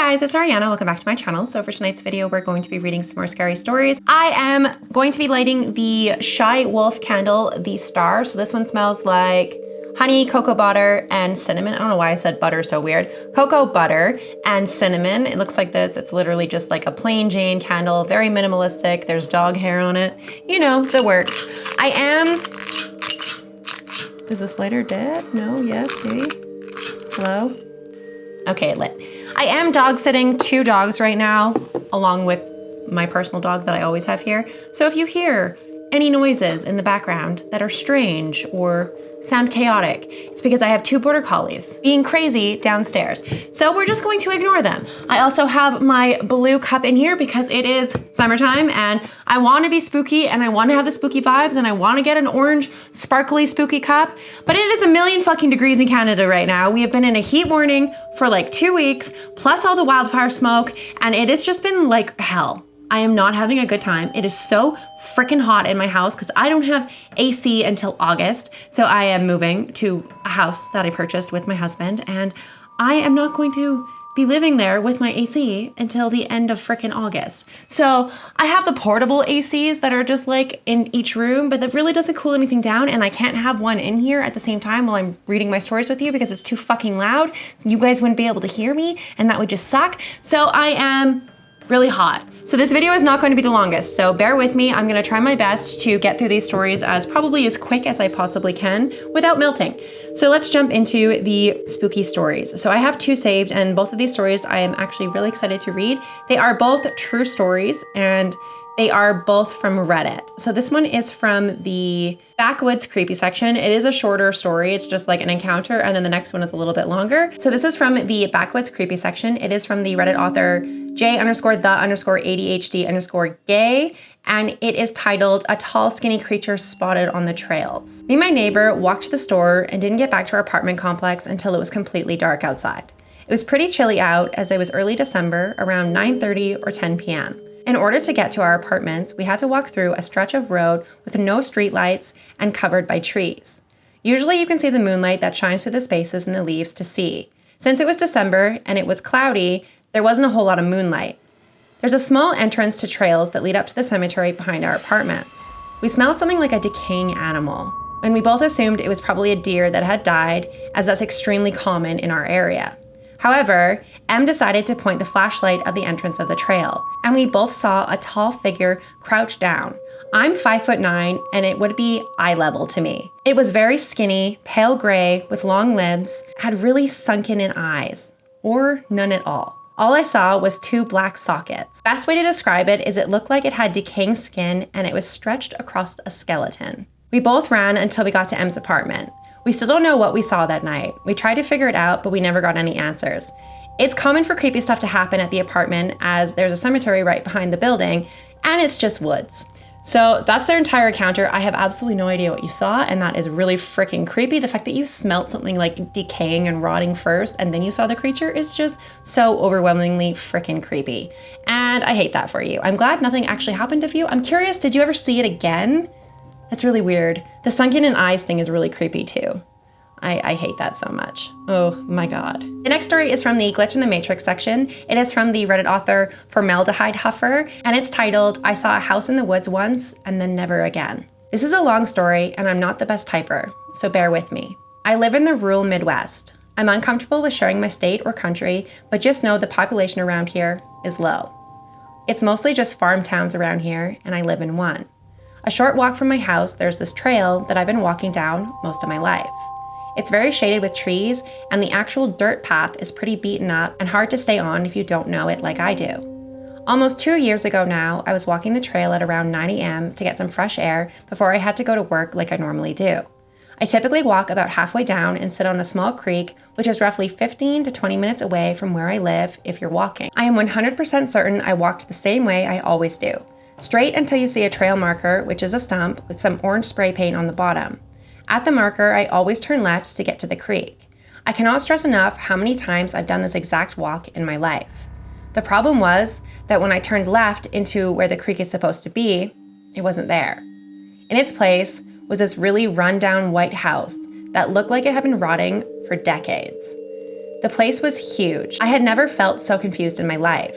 guys, it's Ariana. Welcome back to my channel. So for tonight's video, we're going to be reading some more scary stories. I am going to be lighting the Shy Wolf candle, the Star. So this one smells like honey, cocoa butter, and cinnamon. I don't know why I said butter so weird. Cocoa butter and cinnamon. It looks like this. It's literally just like a plain Jane candle, very minimalistic. There's dog hair on it. You know, the works. Is this lighter dead? No, yes, maybe. Hello? Okay, it lit. I am dog sitting 2 dogs right now, along with my personal dog that I always have here. So if you hear any noises in the background that are strange or sound chaotic, it's because I have 2 border collies being crazy downstairs. So we're just going to ignore them. I also have my blue cup in here because it is summertime and I want to be spooky and I want to have the spooky vibes and I want to get an orange sparkly spooky cup, but it is a million fucking degrees in Canada right now. We have been in a heat warning for like 2 weeks, plus all the wildfire smoke, and it has just been like hell. I am not having a good time. It is so freaking hot in my house because I don't have AC until August. So I am moving to a house that I purchased with my husband, and I am not going to be living there with my AC until the end of freaking August. So I have the portable ACs that are just like in each room, but that really doesn't cool anything down, and I can't have one in here at the same time while I'm reading my stories with you because it's too fucking loud. So you guys wouldn't be able to hear me, and that would just suck. So I am really hot. So this video is not going to be the longest, so bear with me. I'm gonna try my best to get through these stories as quick as I possibly can without melting. So let's jump into the spooky stories. So I have 2 saved, and both of these stories I am actually really excited to read. They are both true stories, and they are both from Reddit. So this one is from the Backwoods Creepy section. It is a shorter story. It's just like an encounter, and then the next one is a little bit longer. So this is from the Backwoods Creepy section. It is from the Reddit author J_the_ADHD_gay, and it is titled "A Tall Skinny Creature Spotted on the Trails." Me and my neighbor walked to the store and didn't get back to our apartment complex until it was completely dark outside. It was pretty chilly out as it was early December, around 9:30 or 10 p.m. In order to get to our apartments, we had to walk through a stretch of road with no streetlights and covered by trees. Usually you can see the moonlight that shines through the spaces in the leaves to see. Since it was December and it was cloudy, there wasn't a whole lot of moonlight. There's a small entrance to trails that lead up to the cemetery behind our apartments. We smelled something like a decaying animal, and we both assumed it was probably a deer that had died, as that's extremely common in our area. However, Em decided to point the flashlight at the entrance of the trail, and we both saw a tall figure crouched down. I'm 5'9", and it would be eye level to me. It was very skinny, pale gray, with long limbs, had really sunken in eyes, or none at all. All I saw was 2 black sockets. Best way to describe it is it looked like it had decaying skin and it was stretched across a skeleton. We both ran until we got to Em's apartment. We still don't know what we saw that night. We tried to figure it out, but we never got any answers. It's common for creepy stuff to happen at the apartment as there's a cemetery right behind the building, and it's just woods. So that's their entire encounter. I have absolutely no idea what you saw, and that is really freaking creepy. The fact that you smelt something like decaying and rotting first, and then you saw the creature is just so overwhelmingly freaking creepy. And I hate that for you. I'm glad nothing actually happened to you. I'm curious, did you ever see it again? That's really weird. The sunken in eyes thing is really creepy too. I hate that so much. Oh my God. The next story is from the Glitch in the Matrix section. It is from the Reddit author Formaldehyde Huffer, and it's titled, "I saw a house in the woods once and then never again." This is a long story and I'm not the best typer, so bear with me. I live in the rural Midwest. I'm uncomfortable with sharing my state or country, but just know the population around here is low. It's mostly just farm towns around here, and I live in one. A short walk from my house, there's this trail that I've been walking down most of my life. It's very shaded with trees, and the actual dirt path is pretty beaten up and hard to stay on if you don't know it like I do. Almost 2 years ago now, I was walking the trail at around 9 a.m. to get some fresh air before I had to go to work like I normally do. I typically walk about halfway down and sit on a small creek, which is roughly 15 to 20 minutes away from where I live if you're walking. I am 100% certain I walked the same way I always do. Straight until you see a trail marker, which is a stump with some orange spray paint on the bottom. At the marker, I always turn left to get to the creek. I cannot stress enough how many times I've done this exact walk in my life. The problem was that when I turned left into where the creek is supposed to be, it wasn't there. In its place was this really run-down white house that looked like it had been rotting for decades. The place was huge. I had never felt so confused in my life.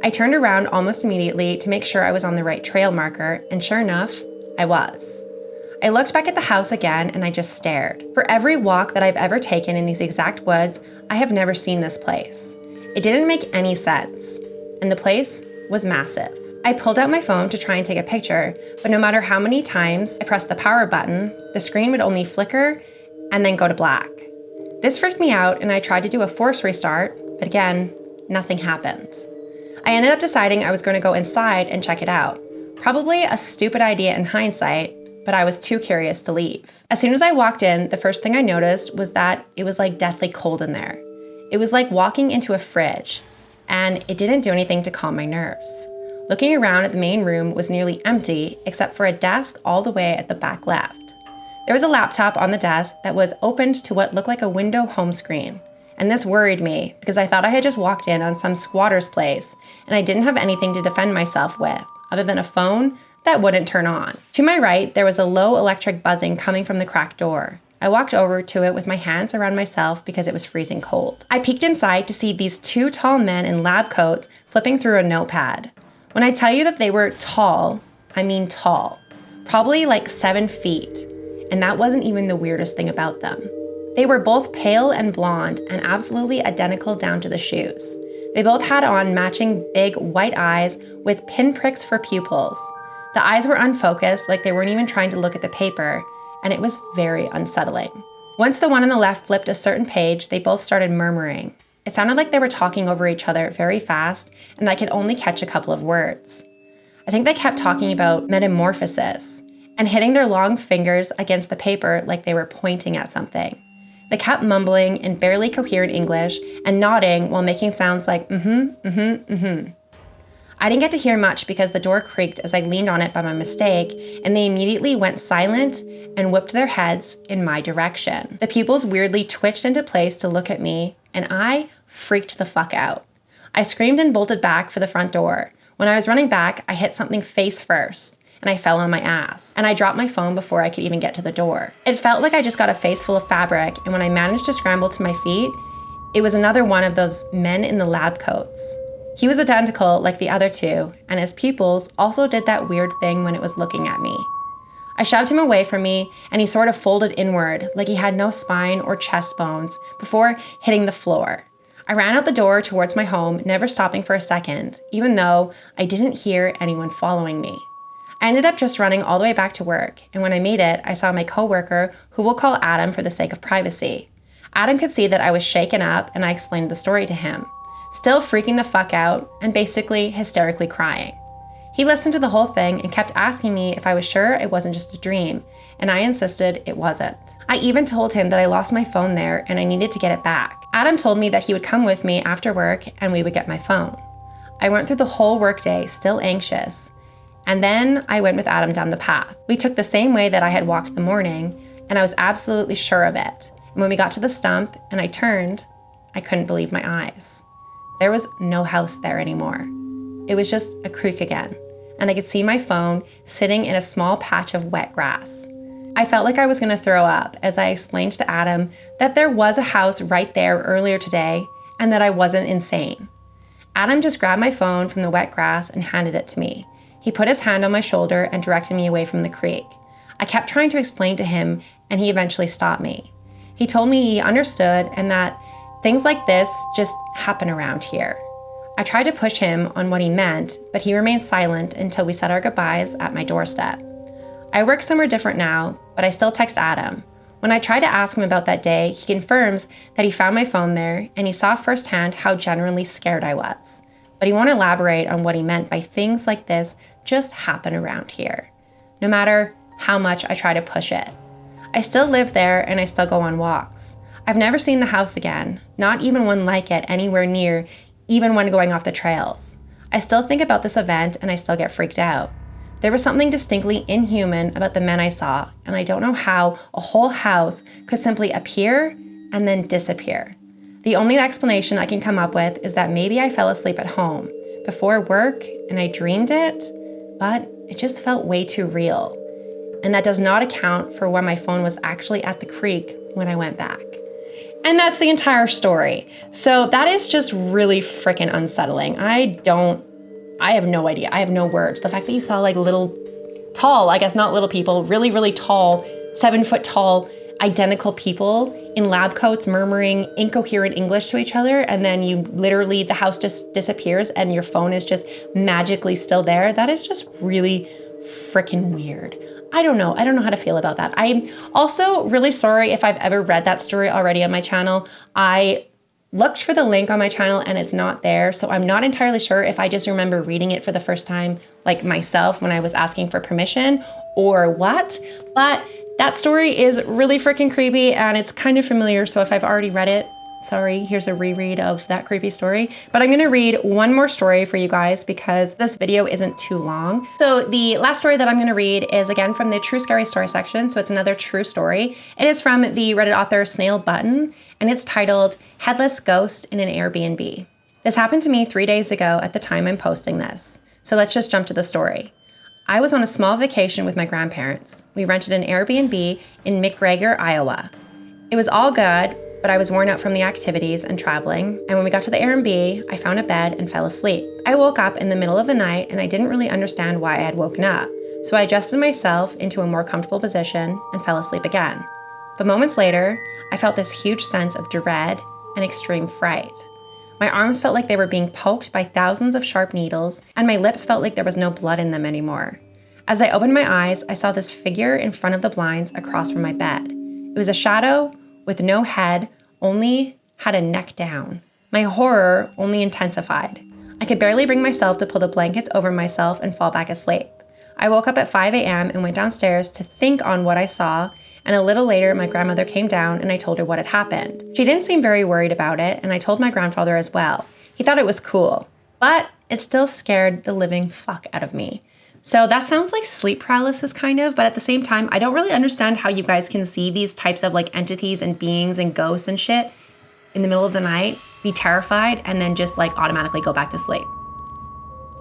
I turned around almost immediately to make sure I was on the right trail marker, and sure enough, I was. I looked back at the house again and I just stared. For every walk that I've ever taken in these exact woods, I have never seen this place. It didn't make any sense, and the place was massive. I pulled out my phone to try and take a picture, but no matter how many times I pressed the power button, the screen would only flicker and then go to black. This freaked me out and I tried to do a force restart, but again, nothing happened. I ended up deciding I was going to go inside and check it out. Probably a stupid idea in hindsight, but I was too curious to leave. As soon as I walked in, the first thing I noticed was that it was like deathly cold in there. It was like walking into a fridge, and it didn't do anything to calm my nerves. Looking around at the main room was nearly empty, except for a desk all the way at the back left. There was a laptop on the desk that was opened to what looked like a window home screen. And this worried me because I thought I had just walked in on some squatter's place and I didn't have anything to defend myself with other than a phone that wouldn't turn on. To my right, there was a low electric buzzing coming from the cracked door. I walked over to it with my hands around myself because it was freezing cold. I peeked inside to see these two tall men in lab coats flipping through a notepad. When I tell you that they were tall, I mean tall. Probably like 7 feet. And that wasn't even the weirdest thing about them. They were both pale and blonde and absolutely identical down to the shoes. They both had on matching big white eyes with pinpricks for pupils. The eyes were unfocused, like they weren't even trying to look at the paper, and it was very unsettling. Once the one on the left flipped a certain page, they both started murmuring. It sounded like they were talking over each other very fast, and I could only catch a couple of words. I think they kept talking about metamorphosis and hitting their long fingers against the paper like they were pointing at something. They kept mumbling in barely coherent English and nodding while making sounds like I didn't get to hear much because the door creaked as I leaned on it by my mistake, and they immediately went silent and whipped their heads in my direction. The pupils weirdly twitched into place to look at me, and I freaked the fuck out. I screamed and bolted back for the front door. When I was running back, I hit something face first, and I fell on my ass, and I dropped my phone before I could even get to the door. It felt like I just got a face full of fabric, and when I managed to scramble to my feet, it was another one of those men in the lab coats. He was identical like the other two, and his pupils also did that weird thing when it was looking at me. I shoved him away from me, and he sort of folded inward, like he had no spine or chest bones, before hitting the floor. I ran out the door towards my home, never stopping for a second, even though I didn't hear anyone following me. I ended up just running all the way back to work, and when I made it, I saw my coworker, who we'll call Adam for the sake of privacy. Adam could see that I was shaken up, and I explained the story to him, still freaking the fuck out and basically hysterically crying. He listened to the whole thing and kept asking me if I was sure it wasn't just a dream, and I insisted it wasn't. I even told him that I lost my phone there and I needed to get it back. Adam told me that he would come with me after work and we would get my phone. I went through the whole workday still anxious, and then I went with Adam down the path. We took the same way that I had walked the morning, and I was absolutely sure of it. And when we got to the stump and I turned, I couldn't believe my eyes. There was no house there anymore. It was just a creek again, and I could see my phone sitting in a small patch of wet grass. I felt like I was going to throw up as I explained to Adam that there was a house right there earlier today and that I wasn't insane. Adam just grabbed my phone from the wet grass and handed it to me. He put his hand on my shoulder and directed me away from the creek. I kept trying to explain to him, and he eventually stopped me. He told me he understood and that things like this just happen around here. I tried to push him on what he meant, but he remained silent until we said our goodbyes at my doorstep. I work somewhere different now, but I still text Adam. When I try to ask him about that day, he confirms that he found my phone there and he saw firsthand how genuinely scared I was. But he won't elaborate on what he meant by things like this just happen around here, no matter how much I try to push it. I still live there and I still go on walks. I've never seen the house again, not even one like it anywhere near, even when going off the trails. I still think about this event and I still get freaked out. There was something distinctly inhuman about the men I saw, and I don't know how a whole house could simply appear and then disappear. The only explanation I can come up with is that maybe I fell asleep at home before work and I dreamed it, but it just felt way too real. And that does not account for when my phone was actually at the creek when I went back. And that's the entire story. So that is just really freaking unsettling. I have no idea. I have no words. The fact that you saw like tall, I guess not little people, really, really tall, 7 foot tall, identical people in lab coats murmuring incoherent English to each other, and then the house just disappears and your phone is just magically still there. That is just really freaking weird. I don't know how to feel about that. I'm also really sorry if I've ever read that story already on my channel. I looked for the link on my channel and it's not there, so I'm not entirely sure if I just remember reading it for the first time, like myself when I was asking for permission or what, but that story is really freaking creepy and it's kind of familiar, so if I've already read it, sorry, here's a reread of that creepy story. But I'm gonna read one more story for you guys because this video isn't too long. So the last story that I'm gonna read is again from the True Scary Story section, so it's another true story. It is from the Reddit author Snail Button, and it's titled Headless Ghost in an Airbnb. This happened to me 3 days ago at the time I'm posting this. So let's just jump to the story. I was on a small vacation with my grandparents. We rented an Airbnb in McGregor, Iowa. It was all good, but I was worn out from the activities and traveling, and when we got to the Airbnb, I found a bed and fell asleep. I woke up in the middle of the night and I didn't really understand why I had woken up, so I adjusted myself into a more comfortable position and fell asleep again. But moments later, I felt this huge sense of dread and extreme fright. My arms felt like they were being poked by thousands of sharp needles, and my lips felt like there was no blood in them anymore. As I opened my eyes, I saw this figure in front of the blinds across from my bed. It was a shadow with no head, only had a neck down. My horror only intensified. I could barely bring myself to pull the blankets over myself and fall back asleep. I woke up at 5 a.m. and went downstairs to think on what I saw, and a little later my grandmother came down and I told her what had happened. She didn't seem very worried about it, and I told my grandfather as well. He thought it was cool, but it still scared the living fuck out of me. So that sounds like sleep paralysis kind of, but at the same time, I don't really understand how you guys can see these types of like entities and beings and ghosts and shit in the middle of the night, be terrified, and then just like automatically go back to sleep.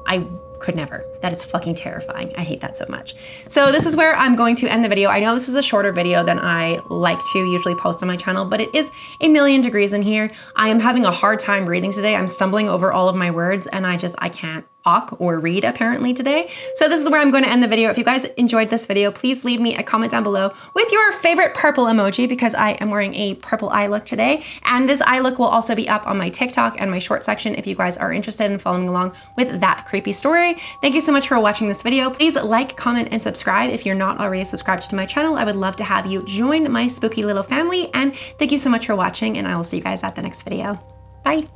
I could never. That is fucking terrifying. I hate that so much. So this is where I'm going to end the video. I know this is a shorter video than I like to usually post on my channel, but it is a million degrees in here. I am having a hard time reading today. I'm stumbling over all of my words and I can't talk or read apparently today. So this is where I'm going to end the video. If you guys enjoyed this video, please leave me a comment down below with your favorite purple emoji because I am wearing a purple eye look today. And this eye look will also be up on my TikTok and my short section if you guys are interested in following along with that creepy story. Thank you so much for watching this video. Please like, comment, and subscribe if you're not already subscribed to my channel. I would love to have you join my spooky little family. And thank you so much for watching, and I will see you guys at the next video. Bye.